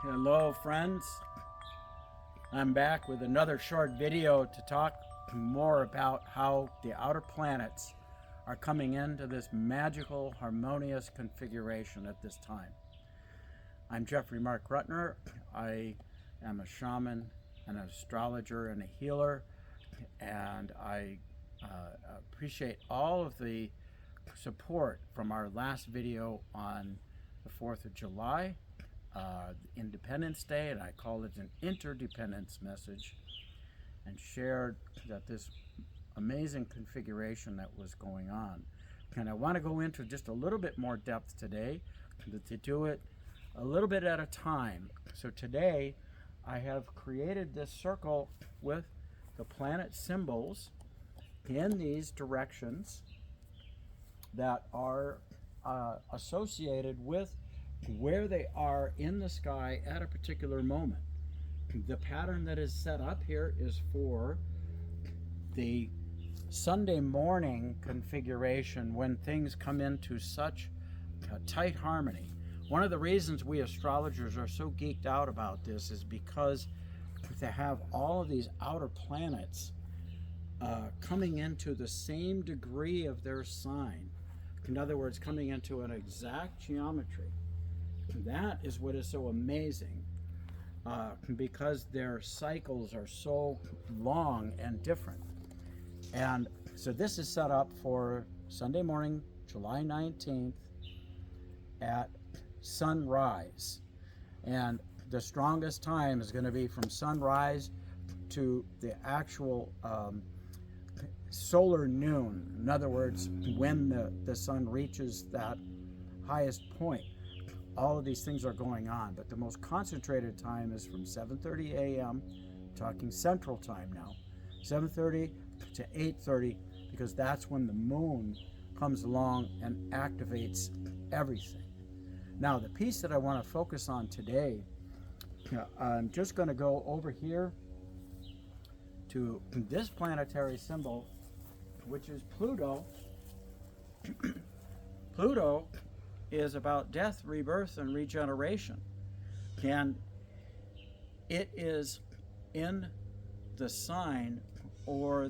Hello friends, I'm back with another short video to talk more about how the outer planets are coming into this magical, harmonious configuration at this time. I'm Jeffrey Mark Rutner. I am a shaman, an astrologer, and a healer, and I appreciate all of the support from our last video on the 4th of July, Independence Day, and I call it an interdependence message, and shared that this amazing configuration that was going on. And I want to go into just a little bit more depth today to do it a little bit at a time. So today I have created this circle with the planet symbols in these directions that are associated with where they are in the sky at a particular moment. The pattern that is set up here is for the Sunday morning configuration when things come into such a tight harmony. One of the reasons we astrologers are so geeked out about this is because to have all of these outer planets coming into the same degree of their sign, in other words, coming into an exact geometry. That is what is so amazing, because their cycles are so long and different. And so this is set up for Sunday morning, July 19th at sunrise. And the strongest time is going to be from sunrise to the actual solar noon. In other words, when the sun reaches that highest point. All of these things are going on, but the most concentrated time is from 7:30 a.m., talking Central Time now, 7:30 to 8:30, because that's when the moon comes along and activates everything. Now, the piece that I want to focus on today, I'm just going to go over here to this planetary symbol, which is Pluto. Pluto is about death, rebirth, and regeneration, and it is in the sign, or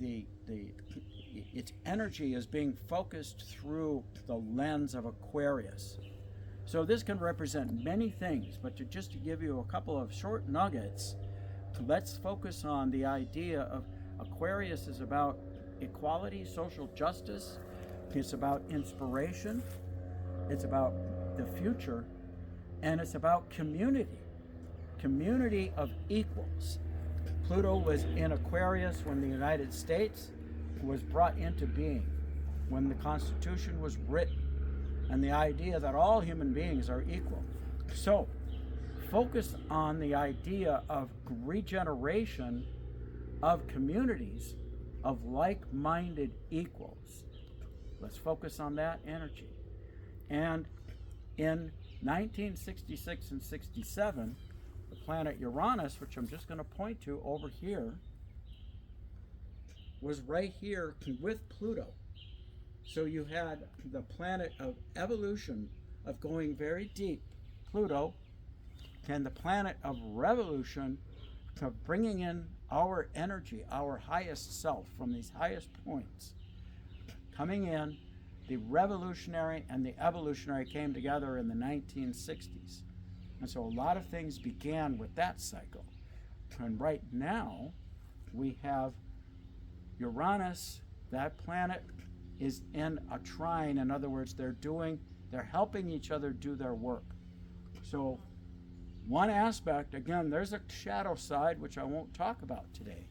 its energy is being focused through the lens of Aquarius. So this can represent many things, but just to give you a couple of short nuggets, let's focus on the idea of Aquarius is about equality, social justice. It's about inspiration, it's about the future, and it's about community of equals. Pluto was in Aquarius when the United States was brought into being, when the Constitution was written, and the idea that all human beings are equal. So, focus on the idea of regeneration of communities of like-minded equals. Let's focus on that energy. And in 1966 and 67, the planet Uranus, which I'm just going to point to over here, was right here with Pluto. So you had the planet of evolution, of going very deep, Pluto, and the planet of revolution, of bringing in our energy, our highest self from these highest points. Coming in, the revolutionary and the evolutionary came together in the 1960s. And so a lot of things began with that cycle. And right now, we have Uranus. That planet is in a trine. In other words, they're helping each other do their work. So one aspect, again, there's a shadow side, which I won't talk about today.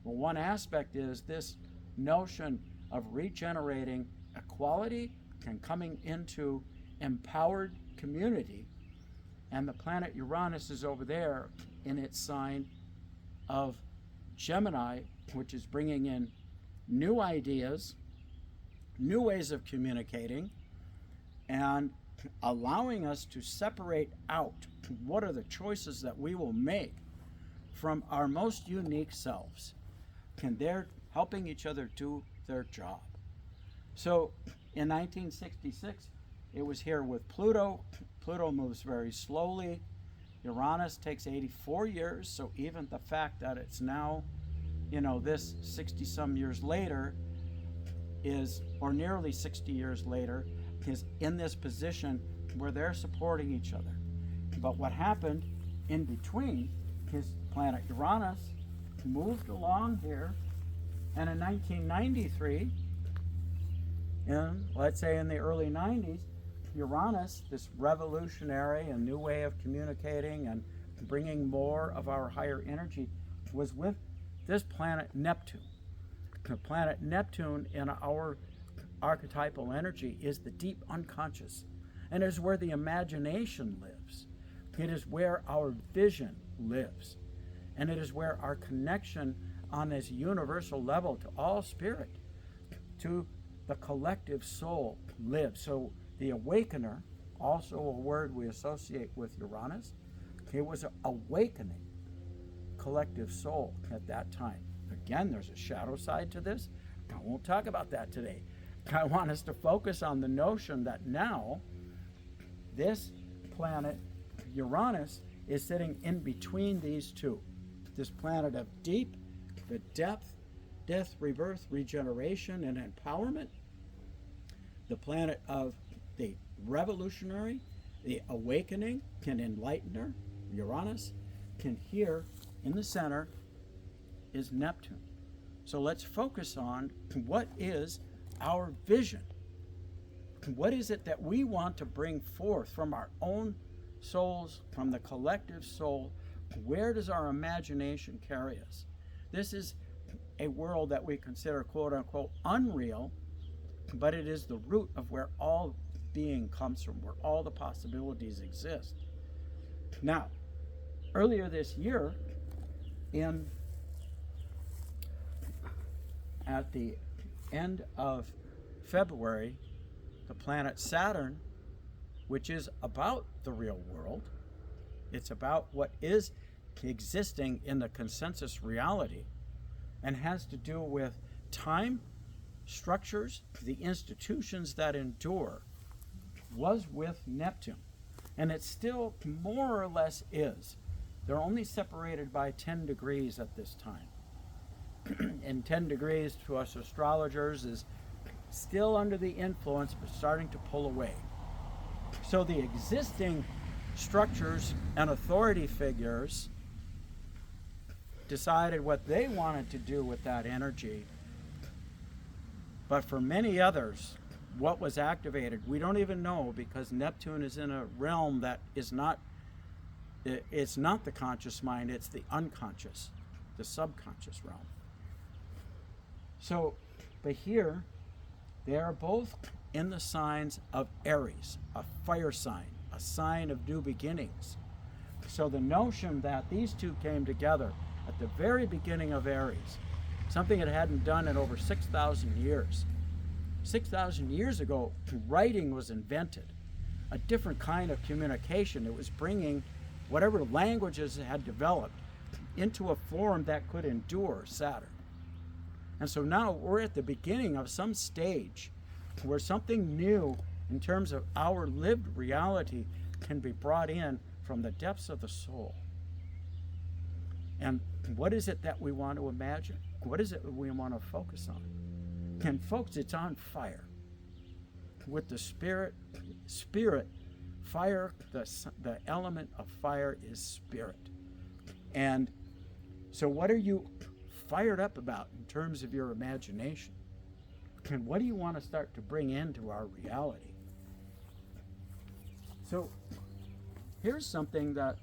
But one aspect is this notion of regenerating equality and coming into empowered community. And the planet Uranus is over there in its sign of Gemini, which is bringing in new ideas, new ways of communicating, and allowing us to separate out what are the choices that we will make from our most unique selves. And they're helping each other do their job. So in 1966, it was here with Pluto. Pluto moves very slowly. Uranus takes 84 years, so even the fact that it's now, this 60 some years later or nearly 60 years later, is in this position where they're supporting each other. But what happened in between, his planet Uranus moved along here, and in 1993, let's say in the early 90s, Uranus, this revolutionary and new way of communicating and bringing more of our higher energy, was with this planet Neptune. The planet Neptune in our archetypal energy is the deep unconscious, and is where the imagination lives. It is where our vision lives, and it is where our connection on this universal level to all spirit, to the collective soul lives. So the awakener, also a word we associate with Uranus, it was awakening collective soul at that time. Again, there's a shadow side to this. I won't talk about that today. I want us to focus on the notion that now this planet Uranus is sitting in between these two. This planet of deep, the depth, death, rebirth, regeneration, and empowerment. The planet of the revolutionary, the awakening, can enlightener, Uranus, can here in the center is Neptune. So let's focus on what is our vision. What is it that we want to bring forth from our own souls, from the collective soul? Where does our imagination carry us? This is a world that we consider quote unquote unreal, but it is the root of where all being comes from, where all the possibilities exist. Now, earlier this year, at the end of February, the planet Saturn, which is about the real world, it's about what is existing in the consensus reality, and has to do with time, structures, the institutions that endure, was with Neptune. And it still more or less is. They're only separated by 10 degrees at this time. And 10 degrees to us astrologers is still under the influence, but starting to pull away. So the existing structures and authority figures decided what they wanted to do with that energy. But for many others, what was activated, we don't even know, because Neptune is in a realm that is not, it's not the conscious mind, it's the unconscious, the subconscious realm. So, but here, they are both in the signs of Aries, a fire sign, a sign of new beginnings. So the notion that these two came together at the very beginning of Aries, something it hadn't done in over 6,000 years. 6,000 years ago, writing was invented, a different kind of communication. It was bringing whatever languages it had developed into a form that could endure Saturn. And so now we're at the beginning of some stage where something new in terms of our lived reality can be brought in from the depths of the soul. And what is it that we want to imagine? What is it we want to focus on? And folks, it's on fire. With the spirit, fire, the element of fire is spirit. And so what are you fired up about in terms of your imagination? And what do you want to start to bring into our reality? So here's something that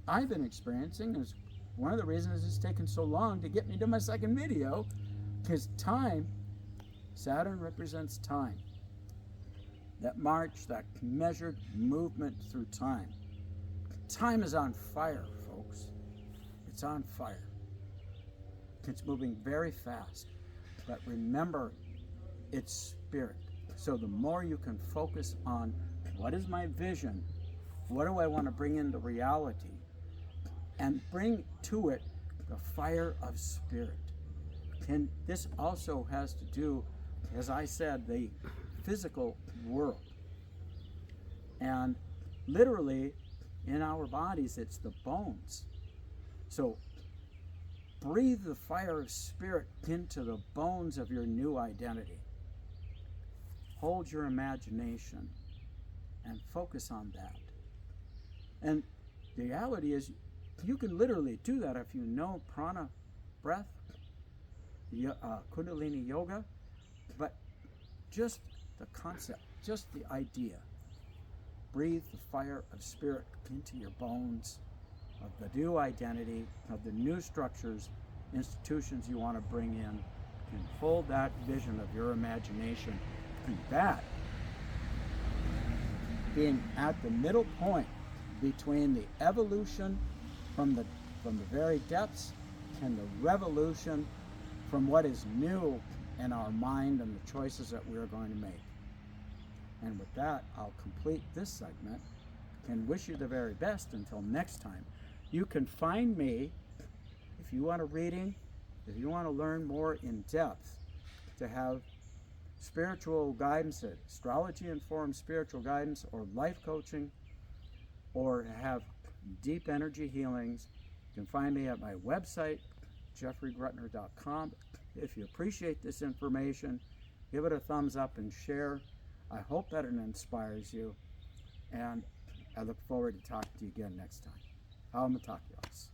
I've been experiencing, is one of the reasons it's taken so long to get me to my second video, because time, Saturn represents time. That march, that measured movement through time. Time is on fire, folks. It's on fire. It's moving very fast. But remember, it's spirit. So the more you can focus on what is my vision, what do I want to bring into reality, and bring to it the fire of spirit. And this also has to do, as I said, the physical world. And literally, in our bodies, it's the bones. So breathe the fire of spirit into the bones of your new identity. Hold your imagination and focus on that. And the reality is, you can literally do that if you know prana, breath, Kundalini yoga, but just the concept, just the idea. Breathe the fire of spirit into your bones, of the new identity, of the new structures, institutions you want to bring in, and hold that vision of your imagination. And that being at the middle point between the evolution from the very depths and the revolution from what is new in our mind and the choices that we're going to make. And with that, I'll complete this segment and wish you the very best until next time. You can find me, if you want a reading, if you want to learn more in depth, to have spiritual guidance, astrology-informed spiritual guidance, or life coaching, or have deep energy healings. You can find me at my website, jeffreygruttner.com. If you appreciate this information, give it a thumbs up and share. I hope that it inspires you, and I look forward to talking to you again next time. Haumatakiyos.